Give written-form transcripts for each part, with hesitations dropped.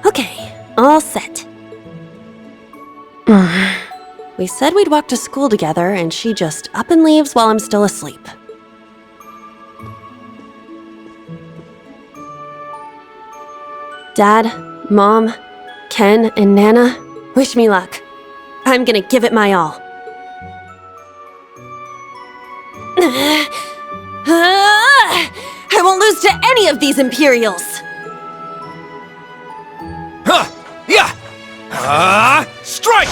Okay, all set. We said we'd walk to school together, and she just up and leaves while I'm still asleep. Dad, Mom, Ken, and Nana, wish me luck. I'm gonna give it my all. I won't lose to any of these Imperials! Strike!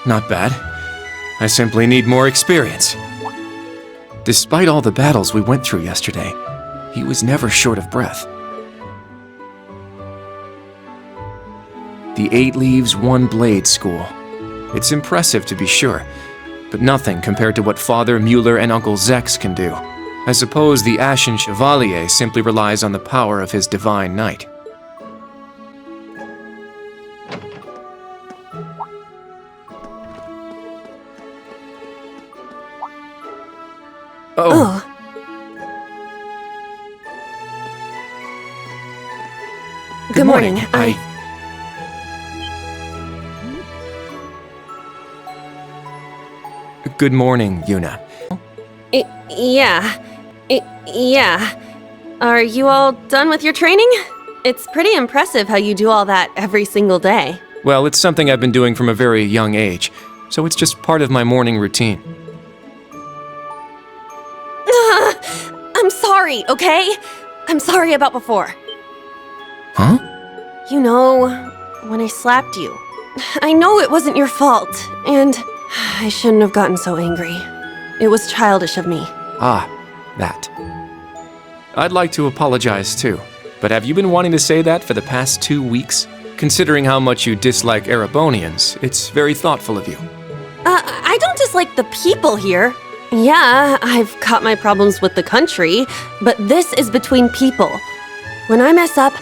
Not bad. I simply need more experience. Despite all the battles we went through yesterday, he was never short of breath. The 8 Leaves, 1 Blade School. It's impressive to be sure, but nothing compared to what Father Mueller and Uncle Zex can do. I suppose the Ashen Chevalier simply relies on the power of his Divine Knight. Oh. Good morning. Good morning, Yuna. Yeah. Are you all done with your training? It's pretty impressive how you do all that every single day. Well, it's something I've been doing from a very young age, so it's just part of my morning routine. I'm sorry, okay? I'm sorry about before. Huh? You know, when I slapped you. I know it wasn't your fault, and I shouldn't have gotten so angry. It was childish of me. Ah, that. I'd like to apologize too, but have you been wanting to say that for the past 2 weeks? Considering how much you dislike Erebonians, it's very thoughtful of you. I don't dislike the people here. Yeah, I've got my problems with the country, but this is between people. When I mess up,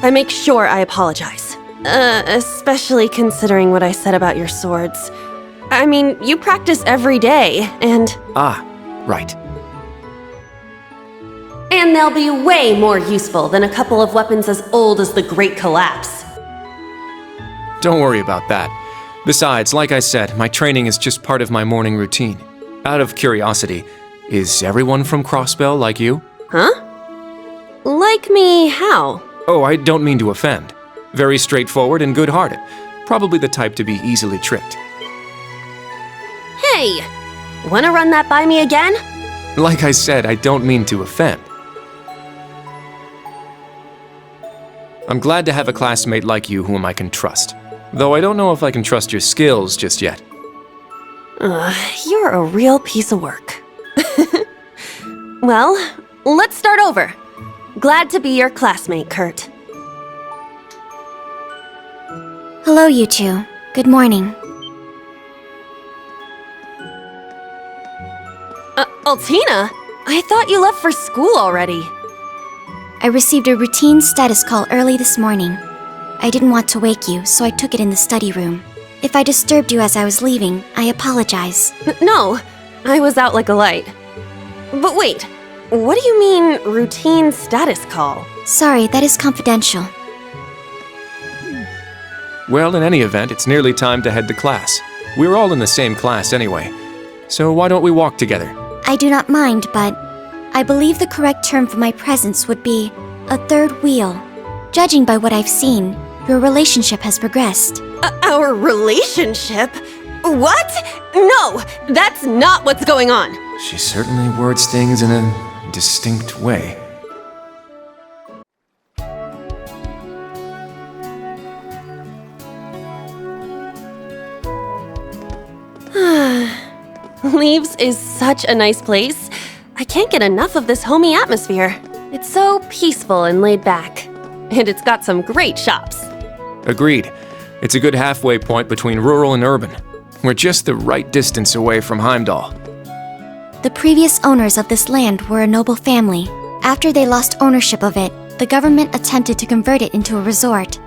I make sure I apologize. Especially considering what I said about your swords. I mean, you practice every day, and... Ah, right. And they'll be way more useful than a couple of weapons as old as the Great Collapse. Don't worry about that. Besides, like I said, my training is just part of my morning routine. Out of curiosity, is everyone from Crossbell like you? Huh? Like me how? Oh, I don't mean to offend. Very straightforward and good-hearted. Probably the type to be easily tricked. Hey! Wanna run that by me again? Like I said, I don't mean to offend. I'm glad to have a classmate like you whom I can trust. Though I don't know if I can trust your skills just yet. You're a real piece of work. Well, let's start over. Glad to be your classmate, Kurt. Hello, you two. Good morning. Altina, I thought you left for school already. I received a routine status call early this morning. I didn't want to wake you, so I took it in the study room. If I disturbed you as I was leaving, I apologize. No, I was out like a light. But wait, what do you mean, routine status call? Sorry, that is confidential. Well, in any event, it's nearly time to head to class. We're all in the same class anyway. So why don't we walk together? I do not mind, but I believe the correct term for my presence would be a third wheel. Judging by what I've seen, your relationship has progressed. Our relationship? What? No, that's not what's going on. She certainly words things in a distinct way. Leaves is such a nice place. I can't get enough of this homey atmosphere. It's so peaceful and laid back. And it's got some great shops. Agreed. It's a good halfway point between rural and urban. We're just the right distance away from Heimdall. The previous owners of this land were a noble family. After they lost ownership of it, the government attempted to convert it into a resort.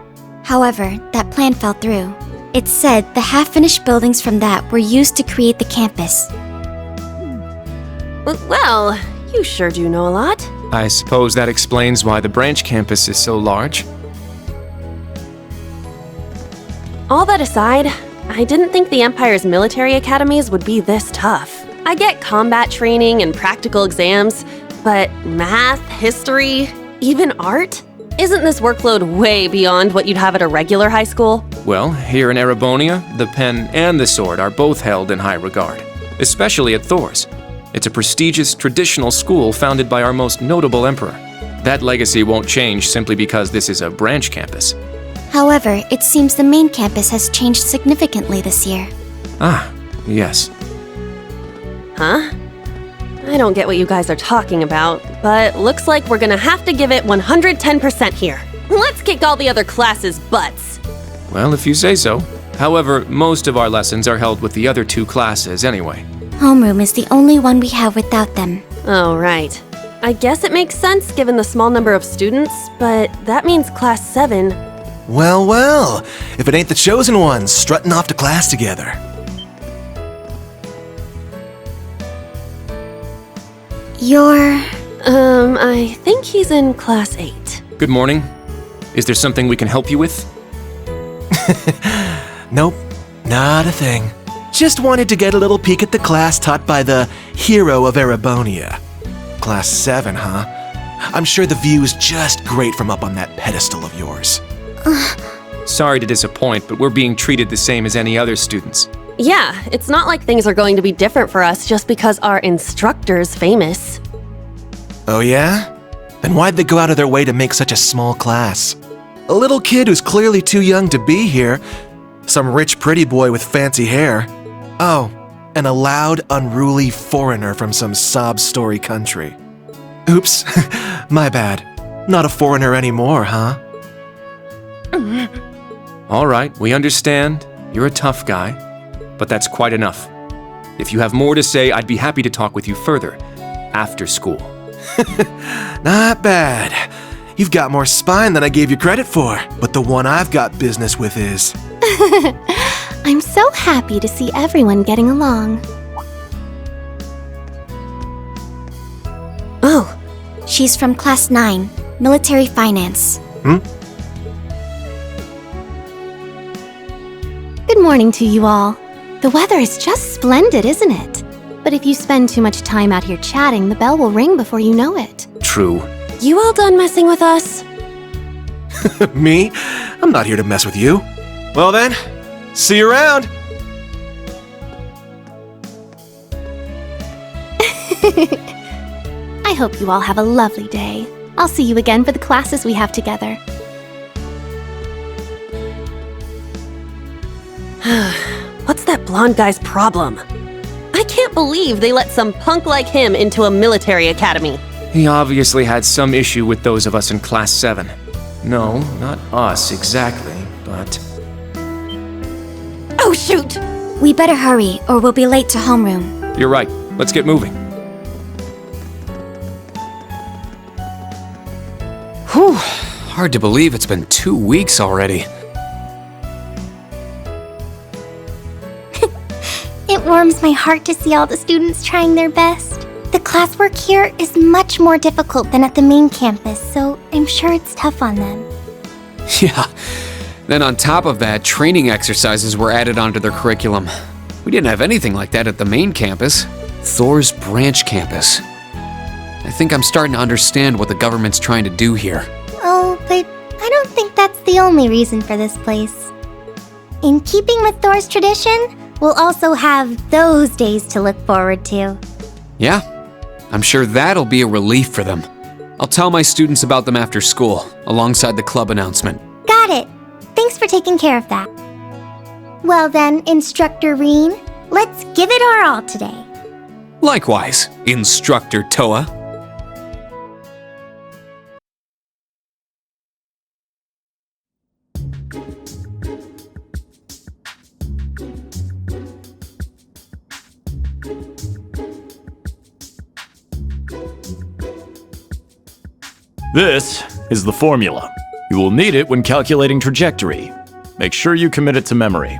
However, that plan fell through. It's said the half-finished buildings from that were used to create the campus. Well, you sure do know a lot. I suppose that explains why the branch campus is so large. All that aside, I didn't think the Empire's military academies would be this tough. I get combat training and practical exams, but math, history, even art? Isn't this workload way beyond what you'd have at a regular high school? Well, here in Erebonia, the pen and the sword are both held in high regard, especially at Thor's. It's a prestigious, traditional school founded by our most notable emperor. That legacy won't change simply because this is a branch campus. However, it seems the main campus has changed significantly this year. Ah, yes. Huh? I don't get what you guys are talking about, but looks like we're gonna have to give it 110% here. Let's kick all the other classes' butts. Well, if you say so. However, most of our lessons are held with the other two classes anyway. Homeroom is the only one we have without them. Oh, right. I guess it makes sense given the small number of students, but that means class 7. Well, well, if it ain't the chosen ones strutting off to class together. I think he's in class 8. Good morning. Is there something we can help you with? Nope, not a thing. Just wanted to get a little peek at the class taught by the hero of Erebonia. Class 7, huh? I'm sure the view is just great from up on that pedestal of yours. Sorry to disappoint, but we're being treated the same as any other students. Yeah, it's not like things are going to be different for us just because our instructor's famous. Oh yeah? Then why'd they go out of their way to make such a small class? A little kid who's clearly too young to be here. Some rich pretty boy with fancy hair. Oh, and a loud, unruly foreigner from some sob-story country. Oops, my bad. Not a foreigner anymore, huh? All right, we understand. You're a tough guy. But that's quite enough. If you have more to say, I'd be happy to talk with you further. After school. Not bad. You've got more spine than I gave you credit for. But the one I've got business with is... I'm so happy to see everyone getting along. Oh, She's from class 9, military finance. Good morning to you all. The weather is just splendid, isn't it? But if you spend too much time out here chatting, the bell will ring before you know it. True. you all done messing with us? Me? I'm not here to mess with you. Well then, see you around. I hope you all have a lovely day. I'll see you again for the classes we have together. What's that blonde guy's problem? I can't believe they let some punk like him into a military academy. He obviously had some issue with those of us in Class 7. No, not us exactly, but... Oh, shoot! We better hurry, or we'll be late to homeroom. You're right. Let's get moving. Hard to believe it's been 2 weeks already. It warms my heart to see all the students trying their best. The classwork here is much more difficult than at the main campus, so I'm sure it's tough on them. Yeah. Then on top of that, training exercises were added onto their curriculum. We didn't have anything like that at the main campus. Thor's branch campus. I think I'm starting to understand what the government's trying to do here. Oh, but I don't think that's the only reason for this place. In keeping with Thor's tradition, we'll also have those days to look forward to. Yeah, I'm sure that'll be a relief for them. I'll tell my students about them after school, alongside the club announcement. Got it. Thanks for taking care of that. Well then, Instructor Rean, let's give it our all today. Likewise, Instructor Toa. This is the formula. You will need it when calculating trajectory. Make sure you commit it to memory.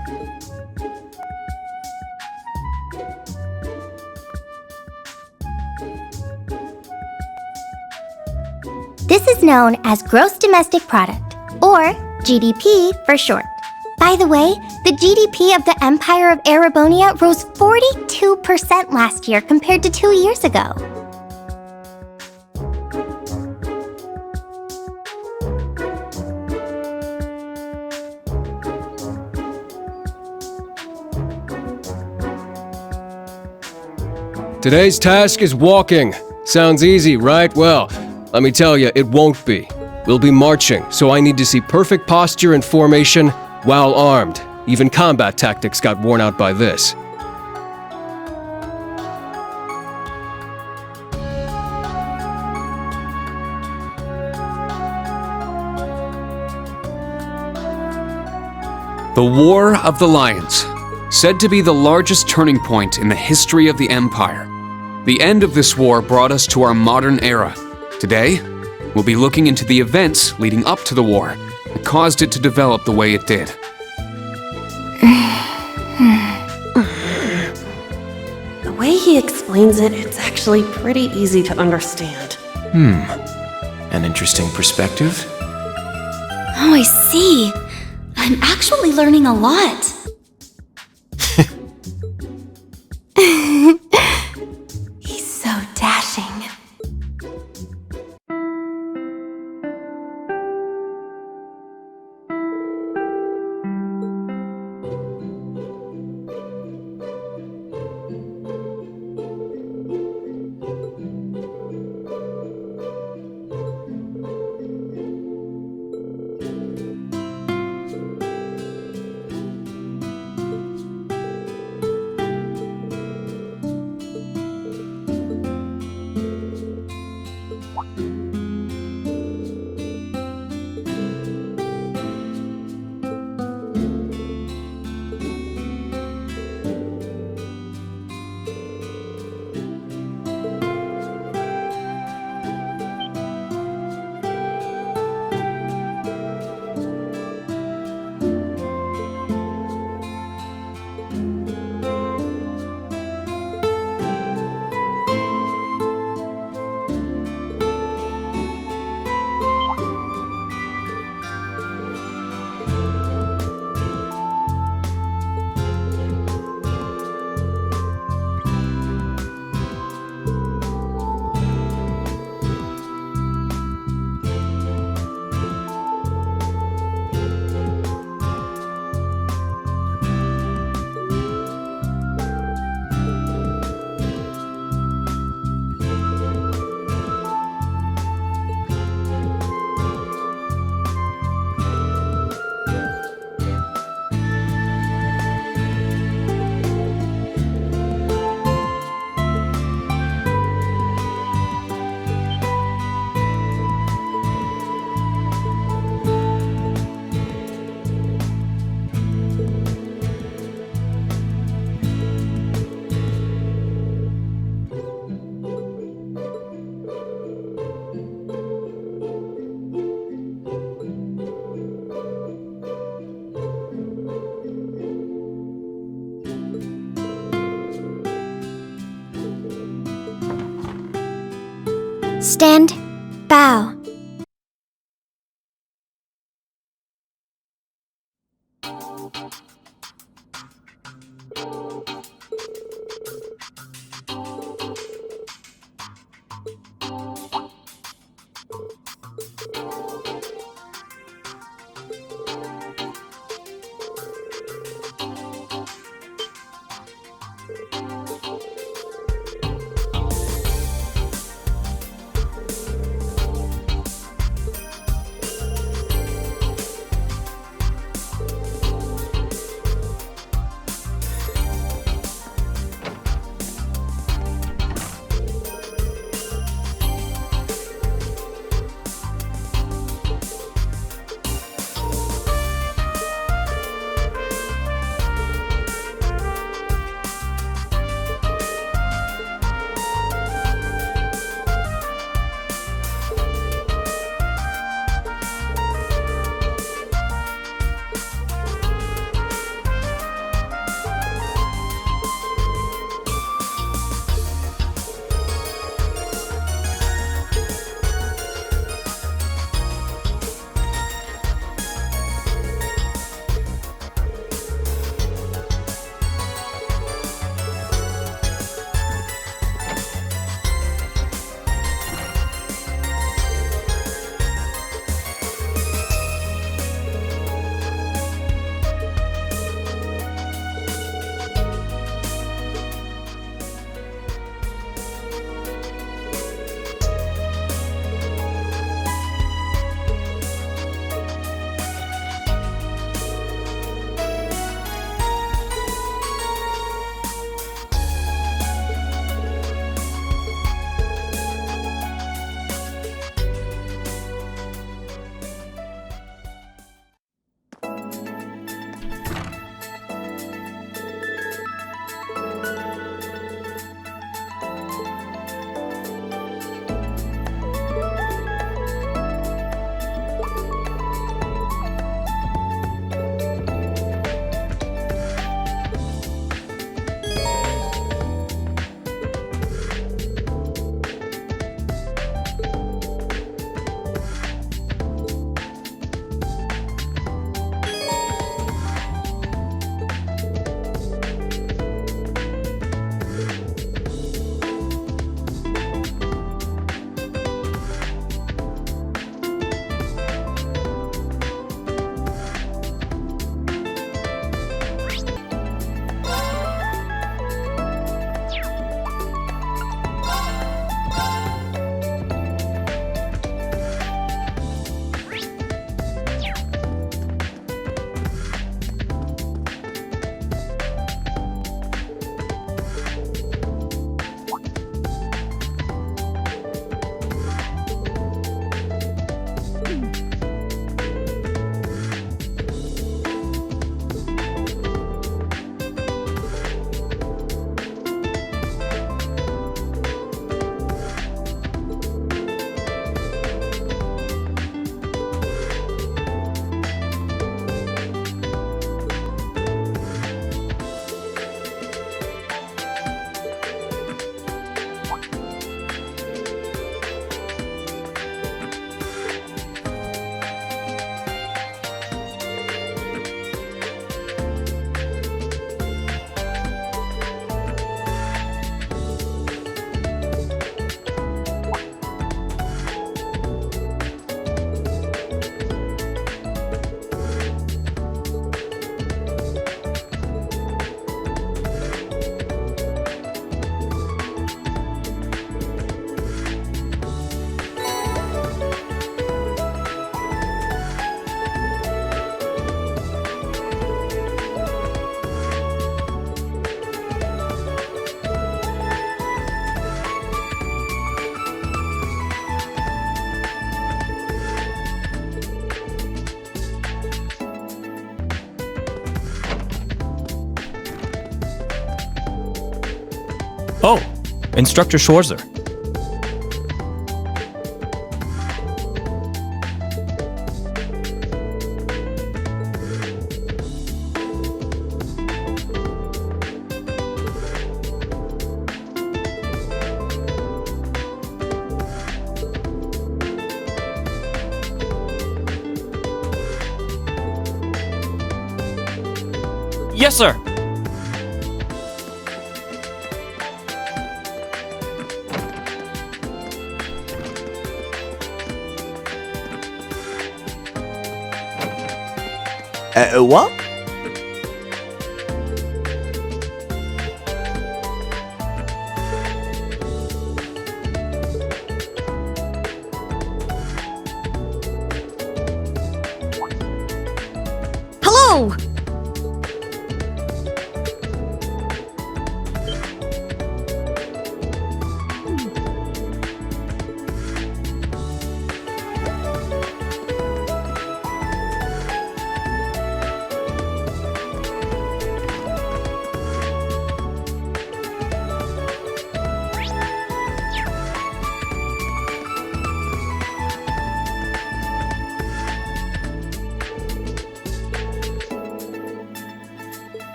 This is known as Gross Domestic Product, or GDP for short. By the way, the GDP of the Empire of Erebonia rose 42% last year compared to 2 years ago. Today's task is walking. Sounds easy, right? Well, let me tell you, it won't be. We'll be marching, so I need to see perfect posture and formation while armed. Even combat tactics got worn out by this. The War of the Lions, said to be the largest turning point in the history of the Empire. The end of this war brought us to our modern era. Today, we'll be looking into the events leading up to the war that caused it to develop the way it did. The way he explains it, it's actually pretty easy to understand. An interesting perspective. Oh, I see. I'm actually learning a lot. He's so dashing. Stand, bow. Oh, Instructor Schwarzer. Yes, sir. What? Hello!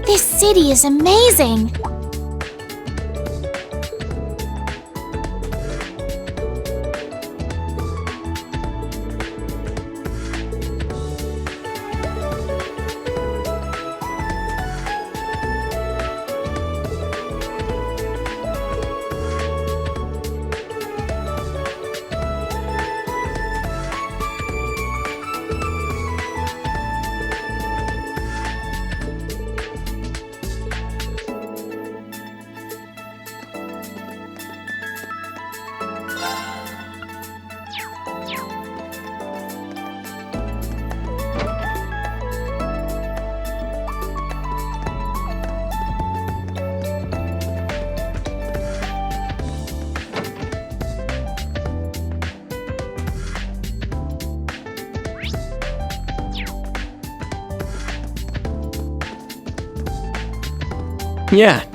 This city is amazing! Yeah.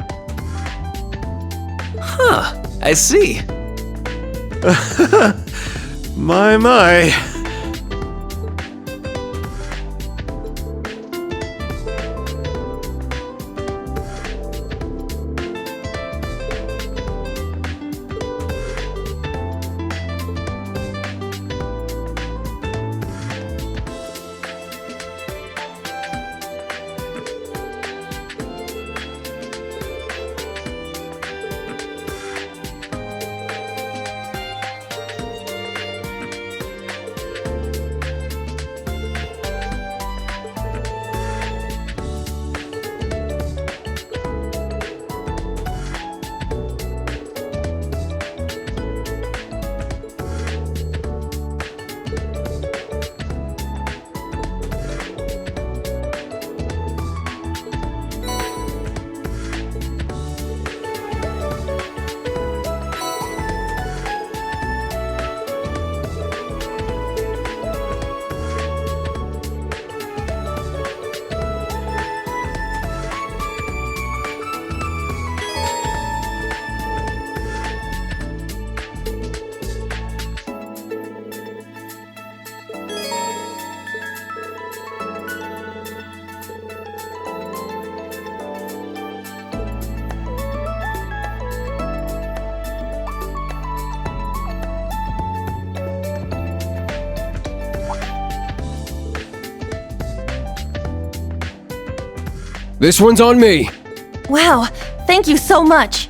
Huh, I see. My. This one's on me. Wow, thank you so much.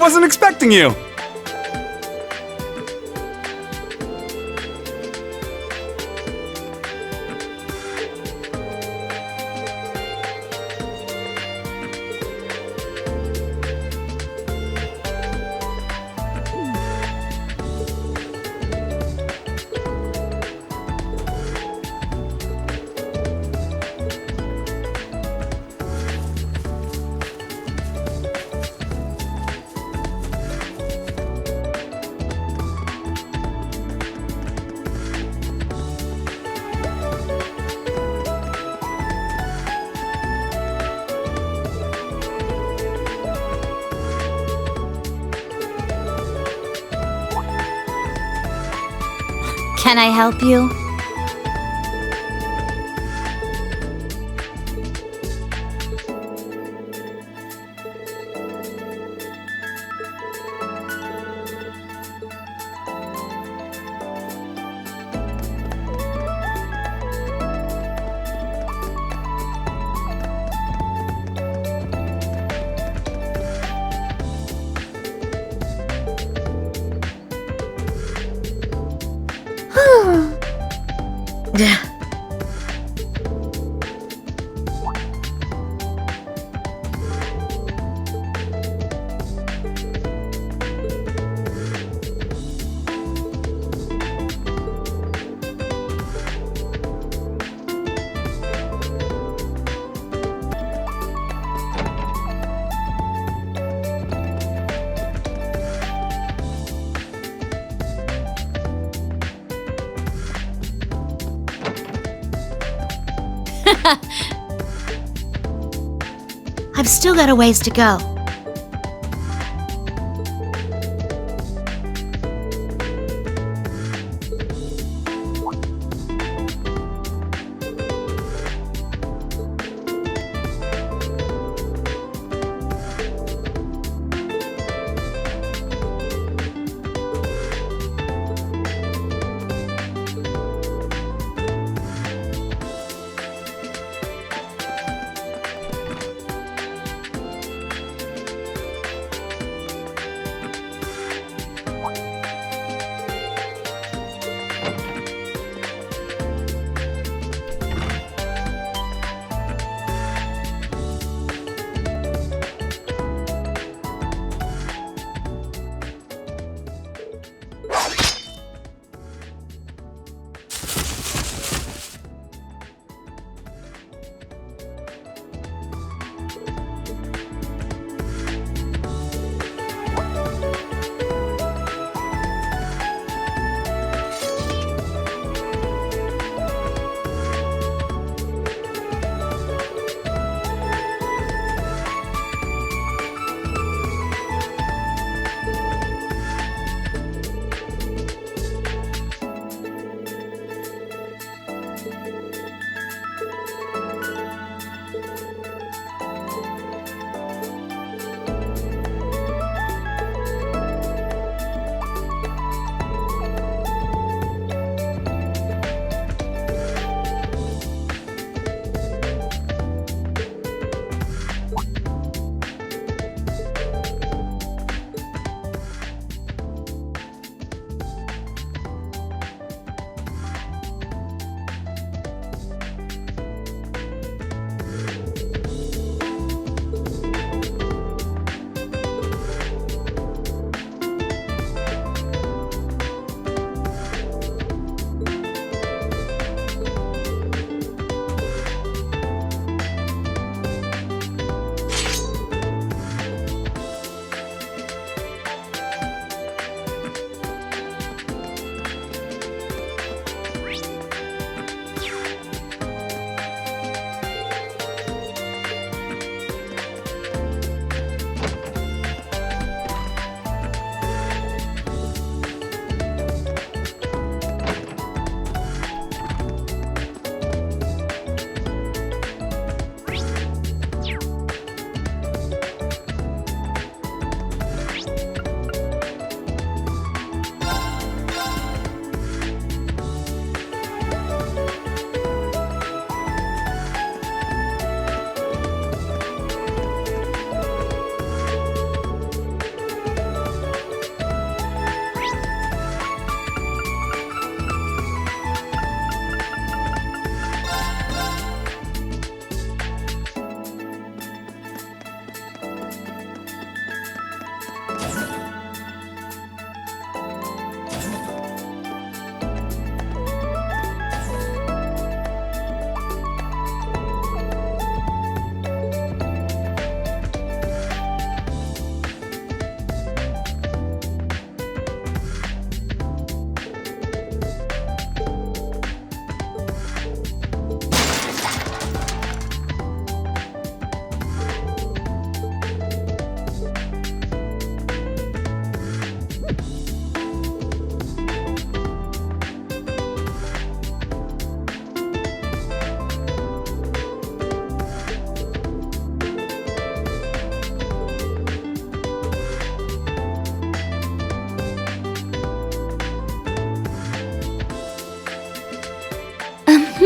wasn't expecting you. Can I help you? I've still got a ways to go.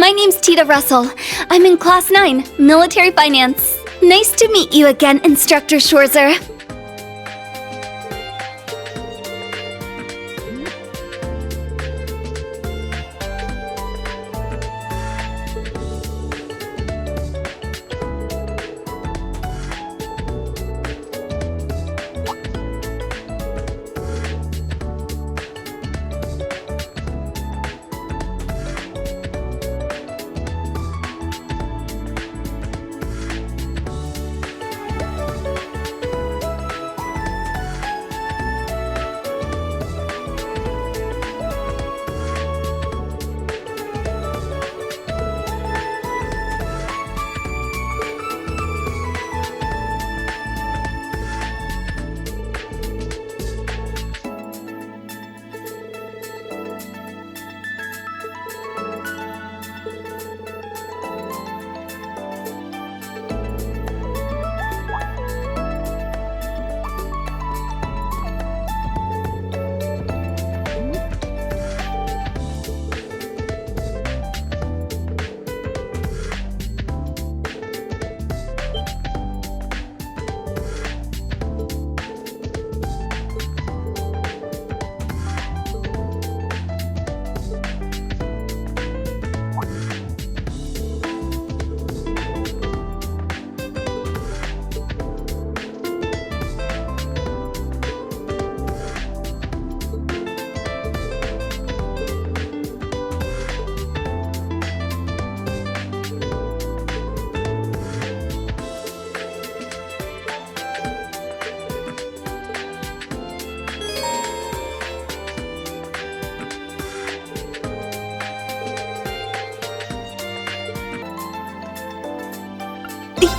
My name's Tita Russell. I'm in Class 9, Military Finance. Nice to meet you again, Instructor Schwarzer.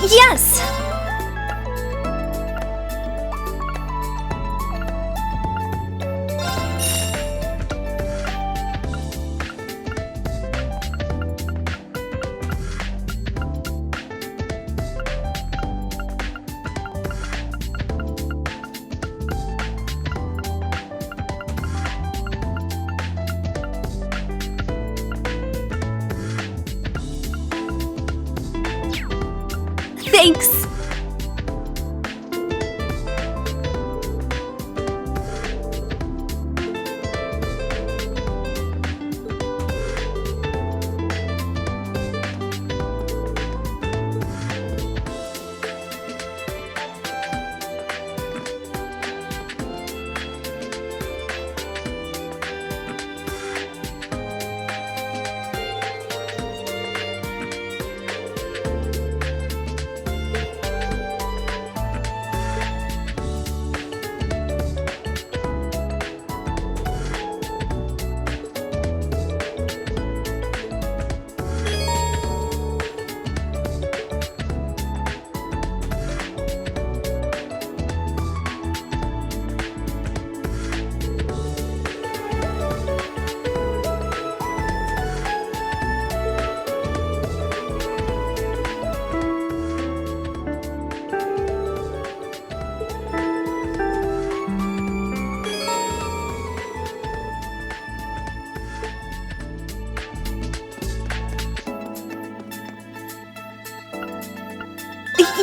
Yes! Thanks!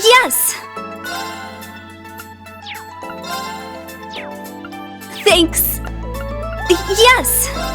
Yes! Thanks! Yes!